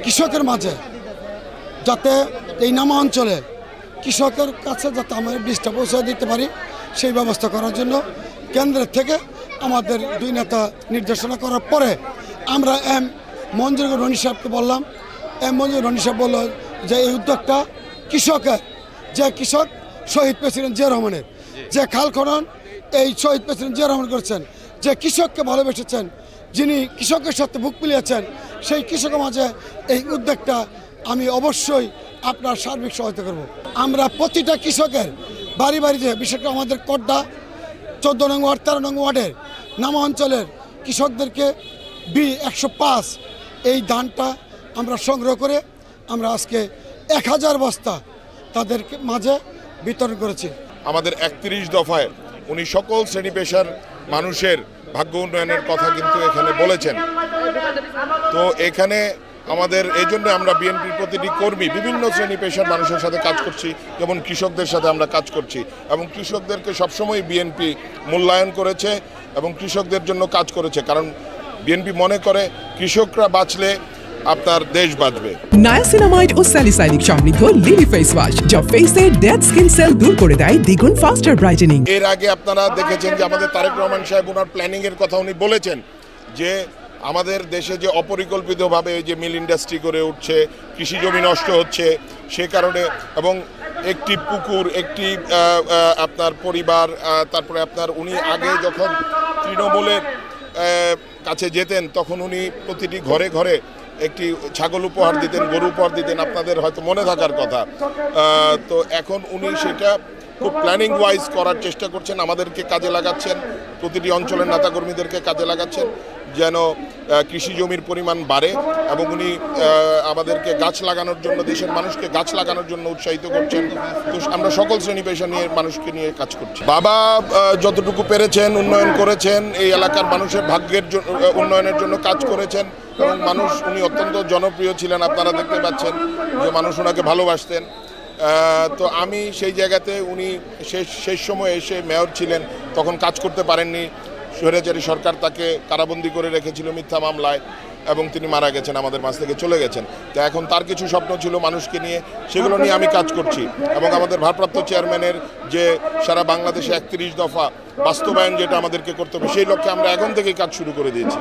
কৃষকের মাঝে যাতে এই নামা অঞ্চলে কৃষকের কাছে যাতে আমরা বীজটা পৌঁছে দিতে পারি সেই ব্যবস্থা করার জন্য কেন্দ্রের থেকে আমাদের দুই নেতা নির্দেশনা করার পরে আমরা মঞ্জুর রনি সাহেবকে বললাম। মঞ্জুর রনি সাহেব বলল যে এই উদ্যোগটা কৃষকের, যে কৃষক শহীদ প্রেসিডেন্ট জিয়া রহমানের, যে খাল খনন এই শহীদ প্রেসিডেন্ট জিয়া রহমান করেছেন, যে কৃষককে ভালোবেসেছেন, যিনি কৃষকের সাথে বুক মিলিয়েছেন, সেই কৃষকের মাঝে এই উদ্যোগটা আমি অবশ্যই আপনার সার্বিক সহায়তা করব। আমরা প্রতিটা কৃষকের বাড়ি বাড়িতে, বিশেষ করে আমাদের কড্ডা 14 নং ওয়ার্ড 13 নং ওয়ার্ডের নামা অঞ্চলের কৃষকদেরকে B105 এই ধানটা আমরা সংগ্রহ করে আমরা আজকে 1000 বস্তা তাদের মাঝে বিতরণ করেছি। আমাদের 31 দফায় উনি সকল শ্রেণী পেশার মানুষের ভাগ্য উন্নয়নের কথা কিন্তু এখানে বলেছেন। তো এখানে আমাদের এই জন্য আমরা বিএনপির প্রতিটি কর্মী বিভিন্ন শ্রেণী পেশার মানুষের সাথে কাজ করছি, যেমন কৃষকদের সাথে আমরা কাজ করছি এবং কৃষকদেরকে সবসময় বিএনপি মূল্যায়ন করেছে এবং কৃষকদের জন্য কাজ করেছে, কারণ বিএনপি মনে করে কৃষকরা বাঁচলে আপনার দেশ বাঁচবে। নায়াসিনামাইড ও স্যালিসাইলিক সমৃদ্ধ লিলি ফেস ওয়াশ যা ফেসের ডেড স্কিন সেল দূর করে দেয় দ্বিগুণ ফাস্টার ব্রাইটেনিং। এর আগে আপনারা দেখেছেন যে আমাদের তারেক রহমান সাহেব ওনার প্ল্যানিং এর কথা উনি বলেছেন যে আমাদের দেশে যে অপরিকল্পিতভাবে যে মিল ইন্ডাস্ট্রি করে উঠছে, কৃষি জমি নষ্ট হচ্ছে, সে কারণে এবং একটি পুকুর, একটি আপনার পরিবার, তারপরে আপনার উনি আগে যখন তৃণমূলের কাছে যেতেন তখন উনি প্রতিটি ঘরে ঘরে একটি ছাগল উপহার দিতেন, গরু উপহার দিতেন, আপনাদের হয়তো মনে থাকার কথা। তো এখন উনি সেটা খুব প্ল্যানিং ওয়াইজ করার চেষ্টা করছেন, আমাদেরকে কাজে লাগাচ্ছেন, প্রতিটি অঞ্চলের নেতাকর্মীদেরকে কাজে লাগাচ্ছেন যেন কৃষি জমির পরিমাণ বাড়ে এবং উনি আমাদেরকে গাছ লাগানোর জন্য, দেশের মানুষকে গাছ লাগানোর জন্য উৎসাহিত করছেন। তো আমরা সকল শ্রেণী পেশা নিয়ে মানুষকে নিয়ে কাজ করছি। বাবা যতটুকু পেরেছেন উন্নয়ন করেছেন, এই এলাকার মানুষের ভাগ্যের উন্নয়নের জন্য কাজ করেছেন এবং মানুষ, উনি অত্যন্ত জনপ্রিয় ছিলেন, আপনারা দেখতে পাচ্ছেন যে মানুষ ওনাকে ভালোবাসতেন। তো আমি সেই জায়গাতে, উনি শেষ সময়ে এসে মেয়র ছিলেন, তখন কাজ করতে পারেননি, স্বৈরাচারী সরকার তাকে কারাবন্দি করে রেখেছিল মিথ্যা মামলায় এবং তিনি মারা গেছেন, আমাদের মাঝ থেকে চলে গেছেন। তো এখন তার কিছু স্বপ্ন ছিল মানুষকে নিয়ে, সেগুলো নিয়ে আমি কাজ করছি এবং আমাদের ভারপ্রাপ্ত চেয়ারম্যানের যে সারা বাংলাদেশে 31 দফা বাস্তবায়ন যেটা আমাদেরকে করতে হবে, সেই লক্ষ্যে আমরা এখন থেকেই কাজ শুরু করে দিয়েছি।